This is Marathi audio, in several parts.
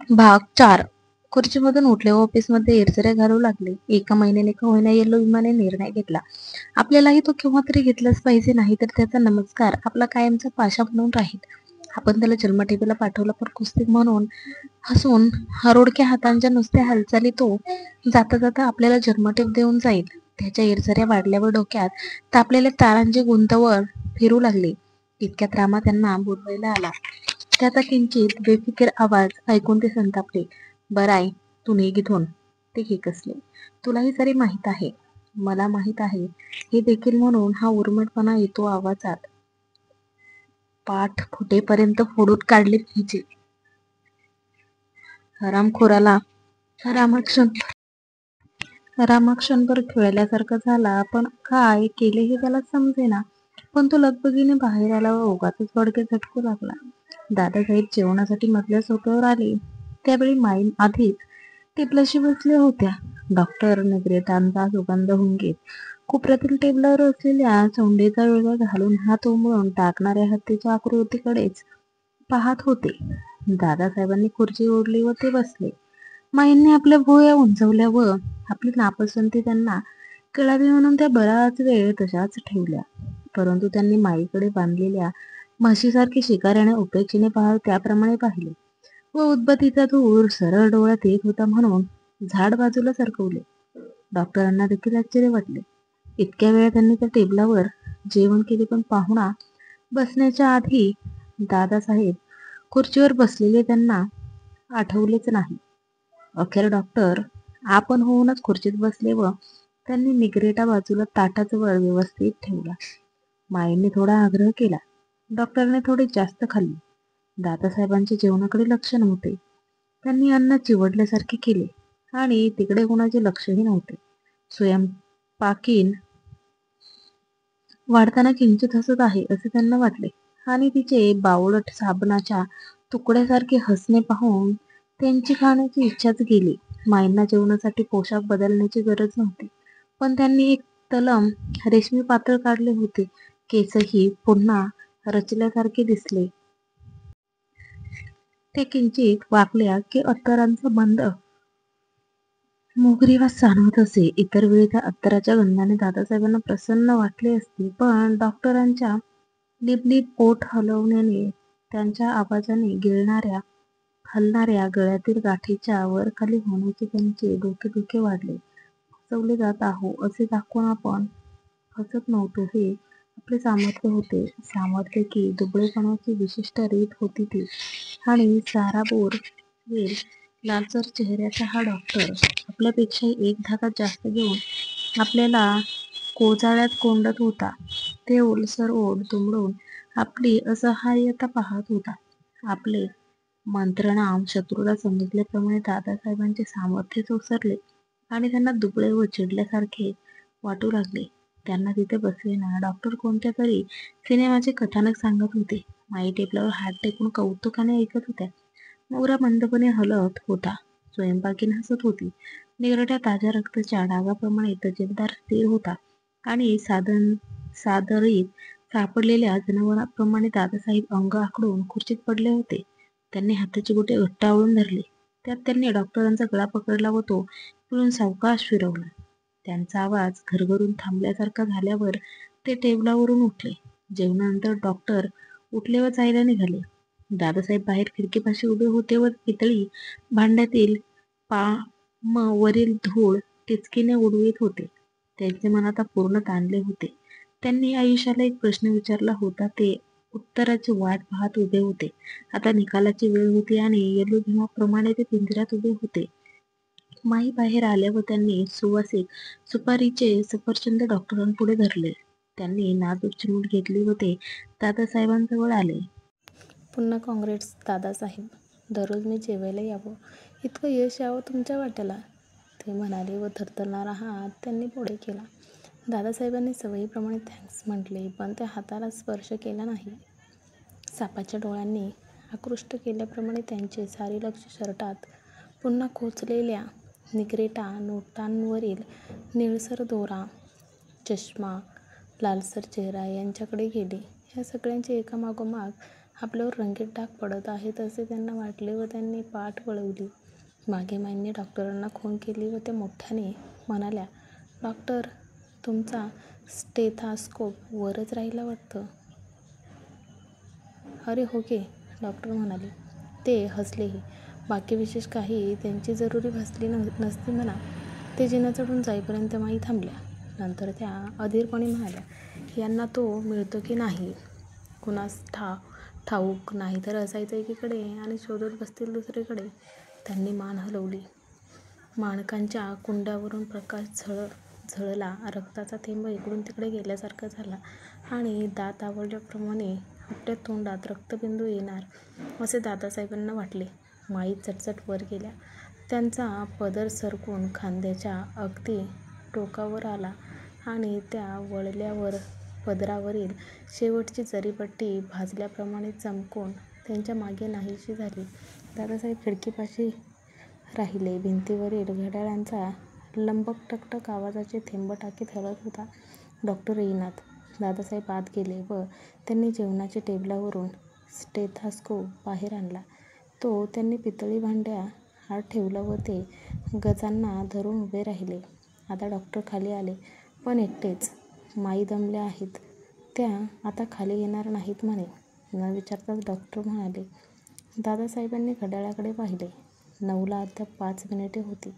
भाग 4. खुर्चीमधून उठले व ऑफिसमध्ये इरझऱ्या घालू लागले. एका महिन्याने का होईना येलो विमाने निर्णय घेतला. आपल्यालाही तो केव्हा तरी घेतलाच पाहिजे, नाही तर त्याचा नमस्कार आपला कायमचा पाशा म्हणून राहील. आपण त्याला जन्मठेपेला पाठवला, पण कुस्ती म्हणून हसून हरोडक्या हातांच्या नुसत्या हालचाली तो जाता जाता आपल्याला जन्मठेप देऊन जाईल. त्याच्या इरझऱ्या वाढल्यावर डोक्यात तापलेल्या तारांची गुंतावर फिरू लागली. इतक्यात रामा त्यांना बोलवायला आला. त्याचा किंचित बेफिकीर आवाज ऐकून ते संतापले. बराय, तू निघ इथून. ते खेकसले. तुलाही सारे माहीत आहे. मला माहीत आहे हे देखील, म्हणून हा उर्मटपणा येतो आवाजात. पाठ फुटेपर्यंत फोडून काढले पाहिजे. हरामखोराला रामाक्षणभर खेळल्यासारखं झाला, पण काय केले हे त्याला समजेना. पण तो लगबगीने बाहेर आला व ओघातच बडके झटकू लागला. दादासाहेब जेवणासाठी मधल्या सोप्यावर आले. त्यावेळी माई आधीच टेबलाशी बसल्या होत्या. डॉक्टर निग्रेटांचा सुगंध हुंगीत कोपऱ्यातील टेबलावर असलेल्या चोंडीचा वेगळा घालून हात उमळून टाकणाऱ्या हत्तीच्या आकृतीकडेच पाहत होते. दादासाहेबांनी खुर्ची ओढली व ते बसले. माईंनी आपल्या भुवया उंचवल्या व आपली नापसंती त्यांना कळावी म्हणून त्या बराच वेळ तशाच ठेवल्या. परंतु त्यांनी माईकडे बांधलेल्या म्हशीसारखी शिकाऱ्याने उपेक्षेने पाहावे त्याप्रमाणे पाहिले व उदबत्तीचा धूर सरळ डोळ्यात येत होता म्हणून झाड बाजूला सरकवले. डॉक्टरांना देखील आश्चर्य वाटले. इतक्या वेळा त्यांनी त्या टेबलावर जेवण केले, पण पाहुणा बसण्याच्या आधी दादासाहेब खुर्चीवर बसलेले त्यांना आठवलेच नाही. अखेर डॉक्टर आपण होऊनच खुर्चीत बसले व त्यांनी निग्रेटा बाजूला ताटाजवळ व्यवस्थित ठेवला. माईंनी थोडा आग्रह केला. डॉक्टरने थोडे जास्त खाल्ले. दादासाहेबांचे जेवणाकडे लक्ष नव्हते. त्यांनी अन्न चिवडल्यासारखे केले आणि तिकडे कोणाचे लक्षही नव्हते. स्वयंपाकीन वाढताना किंचित हसत आहे असे त्यांना वाटले आणि तिचे बावळट साबणाच्या तुकड्यासारखे हसणे पाहून त्यांची खाण्याची इच्छाच गेली. माईंना जेवणासाठी पोशाख बदलण्याची गरज नव्हती, पण त्यांनी एक तलम रेशमी पातळ काढले होते. केसही पुन्हा रचल्यासारखे दिसले. ते किंचित वाकल्या की अत्तरांचा मंद मोगरी वास जाणवत असे. इतर वेळी त्या अत्तराच्या गंधाने दादासाहेबांना प्रसन्न वाटले असते, पण डॉक्टरांच्या लिबलिब ओठ हलवण्याने त्यांच्या आवाजाने हलणाऱ्या गळ्यातील गाठीच्या वरखाली होण्याचे त्यांचे डोकेदुखी वाढले. फसवले जात आहो असे दाखवून आपण फसत नव्हतो, हे आपले सामर्थ्य होते. सामर्थ्य की दुबळेपणाची विशिष्ट रीत होती ती. आणि साराबोर वेल लालसर चेहऱ्याचा हा डॉक्टर आपल्यापेक्षाही एक धागा जास्त घेऊन आपल्याला कोजाळ्यात कोंडत होता. ते ओलसर ओठ दुमडून आपली असहाय्यता पाहत होता. आपले मंत्रणाम शत्रूला समजल्याप्रमाणे दादासाहेबांचे सामर्थ्यच ओसरले आणि त्यांना दुबळे व चिडल्यासारखे वाटू लागले. त्यांना तिथे बसलेला डॉक्टर कोणत्या तरी सिनेमाचे कथानक सांगत होते. माई टेबलावर हात टेकून कौतुकाने ऐकत होत्या. नवरा मंदपणे हलत होता. स्वयंपाकीन हसत होती. निगरट्या ताज्या रक्ताच्या डागाप्रमाणे तजेलदार स्थिर होता आणि सादरीत सापडलेल्या जनावरांप्रमाणे दादासाहेब अंग आखडून खुर्चीत पडले होते. त्यांनी हाताची बोटे घट्ट आवळून धरली. त्यात त्यांनी डॉक्टरांचा गळा पकडला व तो पिळून सावकाश फिरवला. त्यांचा आवाज घरघरून थांबल्यासारखा झाल्यावर ते टेबलावरून उठले. जेवणानंतर डॉक्टर उठले व जायला निघाले. दादासाहेब बाहेर खिडकीपाशी उभे होते व पितळी भांड्यातील वरील धूळ टिचकीने उडवीत होते. त्यांचे मन आता पूर्ण ताणले होते. त्यांनी आयुष्याला एक प्रश्न विचारला होता, ते उत्तराची वाट पाहत उभे होते. आता निकालाची वेळ होती आणि येलो भीमाप्रमाणे ते पिंजऱ्यात उभे होते. माई बाहेर आल्या व त्यांनी सुवासिक सुपारीचे सफरचंद डॉक्टरांपुढे धरले. त्यांनी नाजूक चिमूट घेतली व ते दादासाहेबांजवळ आले. पुन्हा काँग्रेस दादासाहेब. दररोज मी जेवायला यावं, इतकं यश यावं तुमच्या वाट्याला, ते म्हणाले व थरथरणारा हात त्यांनी पुढे केला. दादासाहेबांनी सवयीप्रमाणे थँक्स म्हटले, पण त्या हाताला स्पर्श केला नाही. सापाच्या डोळ्यांनी आकृष्ट केल्याप्रमाणे त्यांचे सारे लक्ष शर्टात पुन्हा खोचलेल्या निग्रेटा नोटांवरील निळसर दोरा, चष्मा, लालसर चेहरा यांच्याकडे गेले. ह्या सगळ्यांचे एकामागोमाग आपल्यावर रंगीत डाग पडत आहेत असे त्यांना वाटले व त्यांनी पाठ वळवली. मागे माईंनी डॉक्टरांना खूण केली व त्या मोठ्याने म्हणाल्या, "डॉक्टर, तुमचा स्टेथॉस्कोप वरच राहिला वाटतं." "अरे हो की," डॉक्टर म्हणाले. ते हसलेही. बाकी विशेष काही त्यांची जरुरी भासली नसती म्हणा. ते जिना चढून जाईपर्यंत माई थांबल्या. नंतर त्या अधीरपणे म्हणाल्या, "यांना तो मिळतो की नाही कुणास ठाऊक, नाहीतर असायचं एकीकडे आणि शोधत बसतील दुसरीकडे." त्यांनी मान हलवली. माणकांच्या कुंड्यावरून प्रकाश झळला. रक्ताचा थेंब इकडून तिकडे गेल्यासारखा झाला आणि दात आवळल्याप्रमाणे आपल्या तोंडात रक्तबिंदू येणार असे दादासाहेबांना वाटले. माई चटचट वर गेल्या. त्यांचा पदर सरकून खांद्याच्या अगदी टोकावर आला आणि त्या वळल्यावर पदरावरील शेवटची जरीपट्टी भाजल्याप्रमाणे चमकून त्यांच्या मागे नाहीशी झाली. दादासाहेब खिडकीपाशी राहिले. भिंतीवरील घड्याळांचा लंबक टकटक आवाजाचे थेंब टाकीत हलत होता. डॉक्टर येईनात. दादासाहेब आत गेले व त्यांनी जेवणाच्या टेबलावरून स्टेथॉस्कोप बाहेर आणला. तो त्यांनी पितळी भांड्या आत ठेवला व ते गजांना धरून उभे राहिले. आता डॉक्टर खाली आले, पण एकटेच. माई दमल्या आहेत. त्या आता खाली येणार नाहीत म्हणे. न विचारताच डॉक्टर म्हणाले. दादासाहेबांनी घड्याळाकडे पाहिले. 9ला अद्याप 5 मिनिटे होती.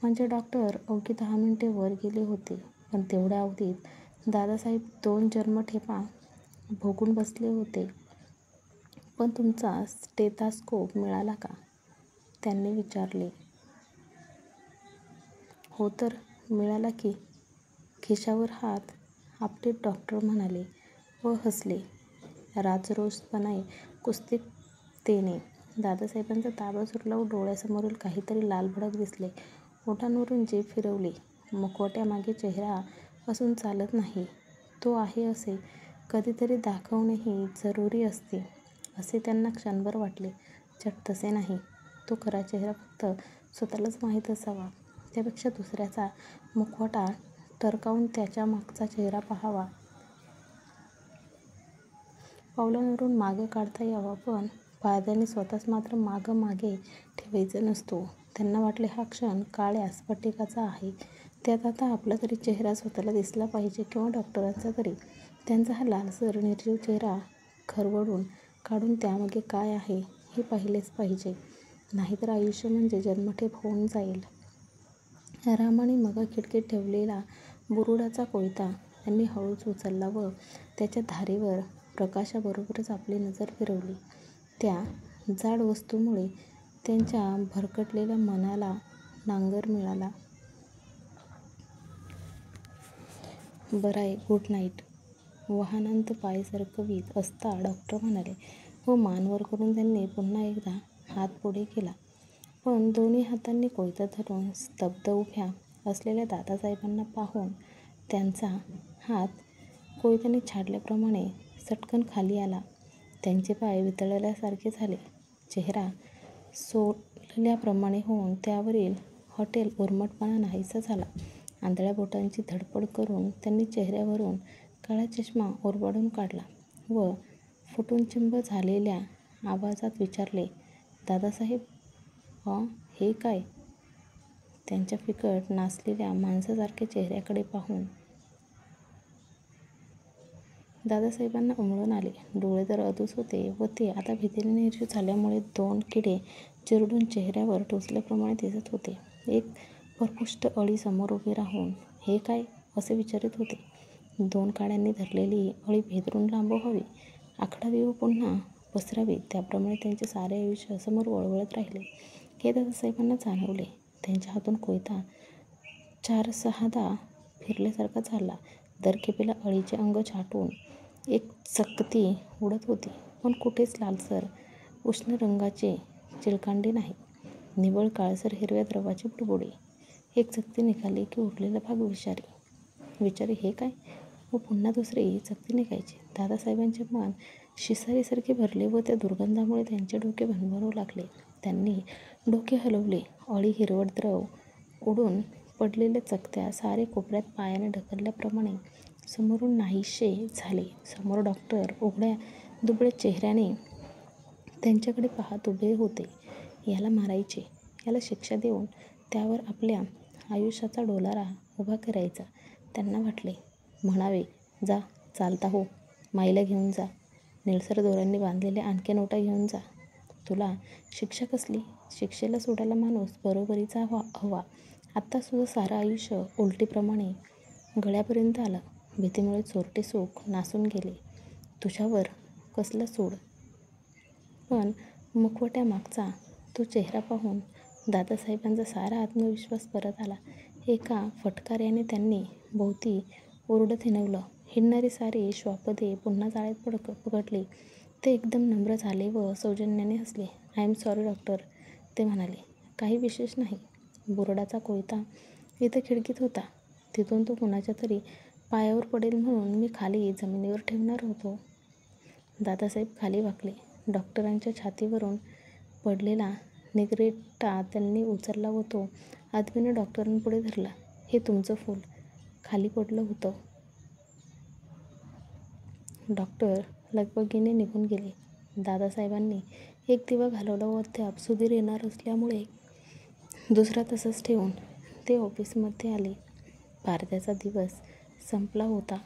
म्हणजे डॉक्टर अवघी 10 मिनिटे वर गेले होते. पण तेवढ्या अवधीत दादासाहेब 2 जन्मठेपा भोगून बसले होते. "पण तुमचा स्टेथॉस्कोप मिळाला का?" त्यांनी विचारले. "हो तर, मिळाला की." खिशावर हात आपटीत डॉक्टर म्हणाले व हसले राजरोसपणे कुत्सिततेने. दादासाहेबांचा ताबा सुटला व डोळ्यासमोरील काहीतरी लालभडक दिसले. ओठांवरून जीभ फिरवली. मुखवट्यामागे चेहरा असून चालत नाही. तो आहे असे कधीतरी दाखवणेही जरुरी असते असे त्यांना क्षणभर वाटले. छट तसे नाही. तो खरा चेहरा फक्त स्वतःलाच माहीत असावा. त्यापेक्षा दुसऱ्याचा मुखवटा टरकावून त्याच्या मागचा चेहरा पाहावा. पावलांवरून मागे काढता यावा. पण पडद्याने स्वतःस मात्र मागे ठेवायचा नसतो. त्यांना वाटले हा क्षण काळ्या स्फटिकाचा आहे. त्यात आता आपला तरी चेहरा स्वतःला दिसला पाहिजे किंवा डॉक्टरांचा तरी. त्यांचा हा लालसर निर्जीव चेहरा खरवडून काढून त्यामागे काय आहे हे पाहिलेच पाहिजे. नाहीतर आयुष्य म्हणजे जन्मठेप होऊन जाईल. रामाने मघा खिडकीत ठेवलेला बुरुडाचा कोयता त्यांनी हळूच उचलला व त्याच्या धारेवर प्रकाशाबरोबरच आपली नजर फिरवली. त्या जाड वस्तूमुळे त्यांच्या भरकटलेल्या मनाला नांगर मिळाला. "बरंय, गुड नाईट." वाहनांत पाय सरकवीत असता डॉक्टर म्हणाले व मान वर करून त्यांनी पुन्हा एकदा हात पुढे केला. पण दोन्ही हातांनी कोयता धरून स्तब्ध उभ्या असलेल्या दादासाहेबांना पाहून त्यांचा हात कोयत्याने छाडल्याप्रमाणे सटकन खाली आला. त्यांचे पाय वितळल्यासारखे झाले. चेहरा सोलल्याप्रमाणे होऊन त्यावरील हॉटेल उर्मटपणा नाहीसा झाला. आंधळ्या बोटांची धडपड करून त्यांनी चेहऱ्यावरून काळा चष्मा ओरबाडून काढला व फुटून चिंब झालेल्या आवाजात विचारले, "दादासाहेब, हे काय?" त्यांच्या फिकट नासलेल्या माणसासारख्या चेहऱ्याकडे पाहून दादासाहेबांना उमळून आले. डोळे तर अधूच होते व ते आता भीतीने निर्जीव झाल्यामुळे 2 किडे चिरडून चेहऱ्यावर टोचल्याप्रमाणे दिसत होते. एक परपुष्ट अळी समोर उभी राहून "हे काय?" असे विचारित होते. 2 काड्यांनी धरलेली अळी भेदरून लांब व्हावी, आखडावी व पुन्हा पसरावी, त्याप्रमाणे त्यांचे सारे आयुष्य समोर वळवळत राहिले हे दादासाहेबांना जाणवले. त्यांच्या हातून कोयता 4-6दा फिरल्यासारखा झाला. दर खेपेला अळीचे अंग छाटून एक चकती उडत होती. पण कुठेच लालसर उष्ण रंगाचे चिलकांडे नाही. निव्वळ काळसर हिरव्या द्रवाची बुडबुडे. एक चकती निघाली की उरलेला भाग विषारी. "हे काय?" व पुन्हा दुसरी चकती निघायची. दादासाहेबांचे मन शिसारीसारखे भरले व त्या दुर्गंधामुळे त्यांचे डोके भणभणू लागले. त्यांनी डोके हलवले. अळी, हिरवट द्रव उडून पडलेल्या चकत्या सारे कोपऱ्यात पायाने ढकलल्याप्रमाणे समोरून नाहीसे झाले. समोर डॉक्टर उघड्या दुबळ्या चेहऱ्याने त्यांच्याकडे पाहत उभे होते. याला मारायचे, याला शिक्षा देऊन त्यावर आपल्या आयुष्याचा डोलारा उभा करायचा. त्यांना वाटले, म्हणावे, जा, चालता हो, माईला घेऊन जा, निळसर दोऱ्यांनी बांधलेल्या आणख्या नोटा घेऊन जा. तुला शिक्षा कसली? शिक्षेला सोडायला माणूस बरोबरीचा हवा. आत्ता तुझं सारं आयुष्य उलटीप्रमाणे गळ्यापर्यंत आलं. भीतीमुळे चोरटे सुख नासून गेले. तुझ्यावर कसलं सूड? पण मुखवट्यामागचा तो चेहरा पाहून दादासाहेबांचा सारा आत्मविश्वास परत आला. एका फटकार्याने त्यांनी भोवती ओरडत हिणवलं. हिंडणारी सारी श्वापदे पुन्हा जाळ्यात पकडली. ते एकदम नम्र झाले व सौजन्याने हसले. आय एम सॉरी डॉक्टर, ते म्हणाले. काही विशेष नाही. बोर्डाचा कोयता इथं खिडकीत होता. तिथून तो कुणाच्या तरी पायावर पडेल म्हणून मी खाली जमिनीवर ठेवणार होतो. दादासाहेब खाली वाकले. डॉक्टरांच्या छातीवरून पडलेला निगरेटा त्यांनी उचलला व तो आदमीने डॉक्टरांपुढे धरला. हे तुमचं फूल खाली पडलं होतं. डॉक्टर लगबगीने निघून गेले. दादासाहेबांनी एक दिवा घालवला व अद्याप सुधीर येणार असल्यामुळे दुसरा तसाच ठेवून ते ऑफिसमध्ये आले. पारध्याचा दिवस संपला होता.